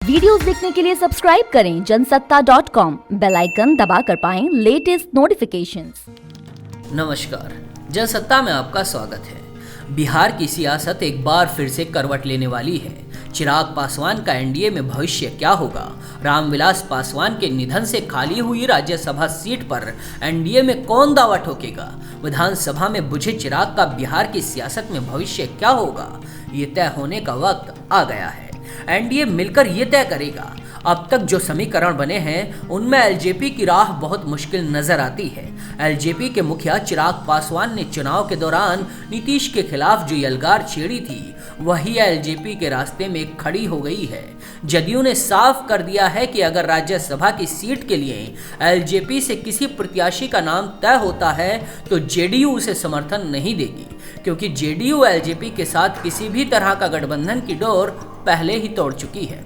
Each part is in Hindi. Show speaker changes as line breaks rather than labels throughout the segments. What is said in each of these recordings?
वीडियोस देखने के लिए सब्सक्राइब करें जनसत्ता.com, बेल आइकन दबाकर पाएं लेटेस्ट नोटिफिकेशंस।
नमस्कार, जनसत्ता में आपका स्वागत है। बिहार की सियासत एक बार फिर से करवट लेने वाली है। चिराग पासवान का एनडीए में भविष्य क्या होगा? रामविलास पासवान के निधन से खाली हुई राज्यसभा सीट पर एनडीए में कौन दावा ठोकेगा? विधानसभा में बुझे चिराग का बिहार की सियासत में भविष्य क्या होगा? ये तय होने का वक्त आ गया है। एनडीए मिलकर ये तय करेगा। अब तक जो समीकरण बने हैं उनमें एलजेपी की राह बहुत मुश्किल नजर आती है। एलजेपी के मुखिया चिराग पासवान ने चुनाव के दौरान नीतीश के खिलाफ जो यलगार छेड़ी थी वही एलजेपी के रास्ते में खड़ी हो गई है। जदयू ने साफ कर दिया है कि अगर राज्यसभा की सीट के लिए एलजेपी से किसी प्रत्याशी का नाम तय होता है तो जेडीयू उसे समर्थन नहीं देगी, क्योंकि जेडीयू एलजेपी के साथ किसी भी तरह का गठबंधन की डोर पहले ही तोड़ चुकी है।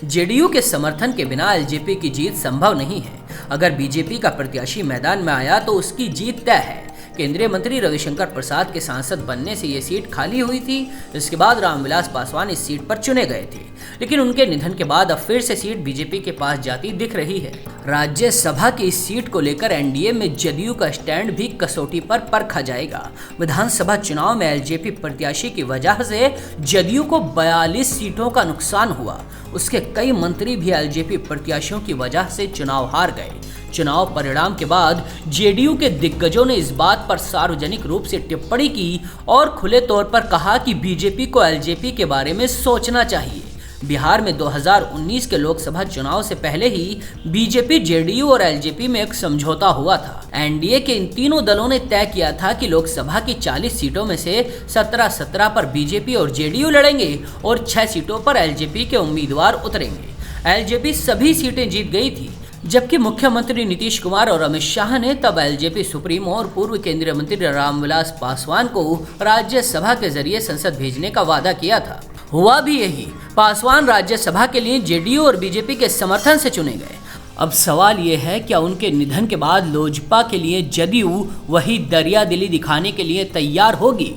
जेडीयू के समर्थन के बिना एलजेपी की जीत संभव नहीं है। अगर बीजेपी का प्रत्याशी मैदान में आया तो उसकी जीत तय है। केंद्रीय मंत्री रविशंकर प्रसाद के सांसद बनने से ये सीट खाली हुई थी। इसके बाद रामविलास पासवान इस सीट पर चुने गए थे, लेकिन उनके निधन के बाद अब फिर से सीट बीजेपी के पास जाती दिख रही है। राज्यसभा की इस सीट को लेकर एनडीए में जदयू का स्टैंड भी कसौटी पर परखा जाएगा। विधानसभा चुनाव में एलजेपी प्रत्याशी की वजह से जदयू को 42 सीटों का नुकसान हुआ। उसके कई मंत्री भी एलजेपी प्रत्याशियों की वजह से चुनाव हार गए। चुनाव परिणाम के बाद जेडीयू के दिग्गजों ने इस बात पर सार्वजनिक रूप से टिप्पणी की और खुले तौर पर कहा कि बीजेपी को एलजेपी के बारे में सोचना चाहिए। बिहार में 2019 के लोकसभा चुनाव से पहले ही बीजेपी, जेडीयू और एलजेपी में एक समझौता हुआ था। एनडीए के इन तीनों दलों ने तय किया था कि लोकसभा की 40 सीटों में से 17 पर बीजेपी और जेडीयू लड़ेंगे और 6 सीटों पर एलजेपी के उम्मीदवार उतरेंगे। एलजेपी सभी सीटें जीत गई थी, जबकि मुख्यमंत्री नीतीश कुमार और अमित शाह ने तब एलजेपी सुप्रीमो और पूर्व केंद्रीय मंत्री रामविलास पासवान को राज्यसभा के जरिए संसद भेजने का वादा किया था। हुआ भी यही। पासवान राज्यसभा के लिए जेडीयू और बीजेपी के समर्थन से चुने गए। अब सवाल ये है, क्या उनके निधन के बाद लोजपा के लिए जदयू वही दरियादिली दिखाने के लिए तैयार होगी?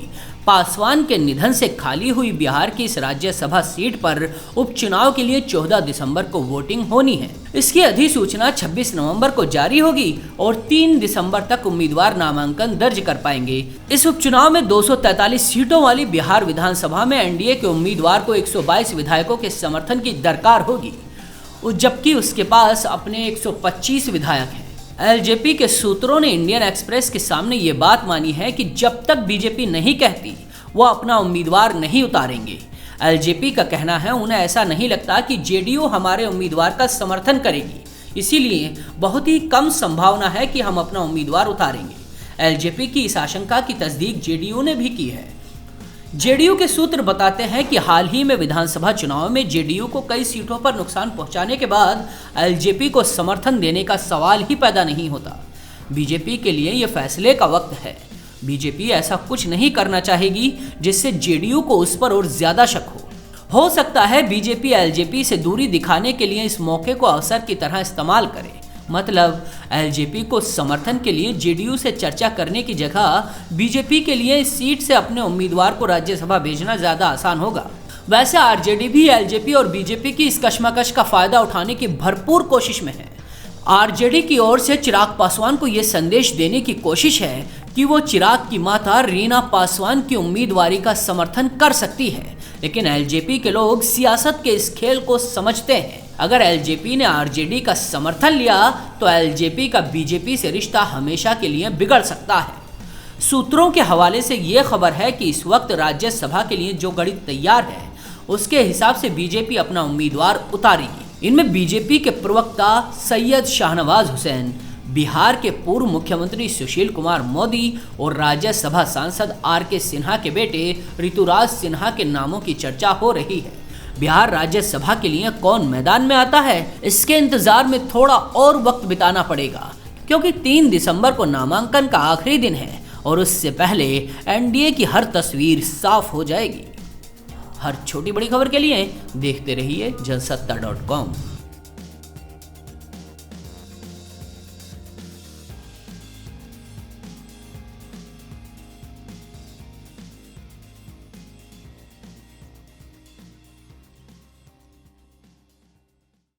पासवान के निधन से खाली हुई बिहार की इस राज्यसभा सीट पर उपचुनाव के लिए 14 दिसंबर को वोटिंग होनी है। इसकी अधिसूचना 26 नवंबर को जारी होगी और 3 दिसंबर तक उम्मीदवार नामांकन दर्ज कर पाएंगे। इस उपचुनाव में 243 सीटों वाली बिहार विधानसभा में एनडीए के उम्मीदवार को 122 विधायकों के समर्थन की दरकार होगी, जबकि उसके पास अपने 125 विधायक हैं। एलजेपी के सूत्रों ने इंडियन एक्सप्रेस के सामने ये बात मानी है कि जब तक बीजेपी नहीं कहती वो अपना उम्मीदवार नहीं उतारेंगे। एलजेपी का कहना है, उन्हें ऐसा नहीं लगता कि जेडीयू हमारे उम्मीदवार का समर्थन करेगी, इसीलिए बहुत ही कम संभावना है कि हम अपना उम्मीदवार उतारेंगे। एलजेपी की इस आशंका की तस्दीक जेडीयू ने भी की है। जेडीयू के सूत्र बताते हैं कि हाल ही में विधानसभा चुनाव में जेडीयू को कई सीटों पर नुकसान पहुंचाने के बाद एलजेपी को समर्थन देने का सवाल ही पैदा नहीं होता। बीजेपी के लिए यह फैसले का वक्त है। बीजेपी ऐसा कुछ नहीं करना चाहेगी जिससे जेडीयू को उस पर और ज्यादा शक हो सकता है बीजेपी एलजेपी से दूरी दिखाने के लिए इस मौके को अवसर की तरह इस्तेमाल करे। मतलब एलजेपी को समर्थन के लिए जेडीयू से चर्चा करने की जगह बीजेपी के लिए इस सीट से अपने उम्मीदवार को राज्यसभा भेजना ज्यादा आसान होगा। वैसे आरजेडी भी एलजेपी और बीजेपी की इस कशमकश का फायदा उठाने की भरपूर कोशिश में है। आरजेडी की ओर से चिराग पासवान को यह संदेश देने की कोशिश है कि वो चिराग की माता रीना पासवान की उम्मीदवारी का समर्थन कर सकती है, लेकिन एलजेपी के लोग सियासत के इस खेल को समझते हैं। अगर एलजेपी ने आरजेडी का समर्थन लिया तो एलजेपी का बीजेपी से रिश्ता हमेशा के लिए बिगड़ सकता है। सूत्रों के हवाले से ये खबर है कि इस वक्त राज्यसभा के लिए जो गणित तैयार है उसके हिसाब से बीजेपी अपना उम्मीदवार उतारेगी। इनमें बीजेपी के प्रवक्ता सैयद शाहनवाज हुसैन, बिहार के पूर्व मुख्यमंत्री सुशील कुमार मोदी और राज्यसभा सांसद आर.के. सिन्हा के बेटे ऋतुराज सिन्हा के नामों की चर्चा हो रही है। बिहार राज्यसभा के लिए कौन मैदान में आता है, इसके इंतजार में थोड़ा और वक्त बिताना पड़ेगा, क्योंकि 3 दिसंबर को नामांकन का आखिरी दिन है और उससे पहले एनडीए की हर तस्वीर साफ हो जाएगी। हर छोटी बड़ी खबर के लिए देखते रहिए जनसत्ता.com।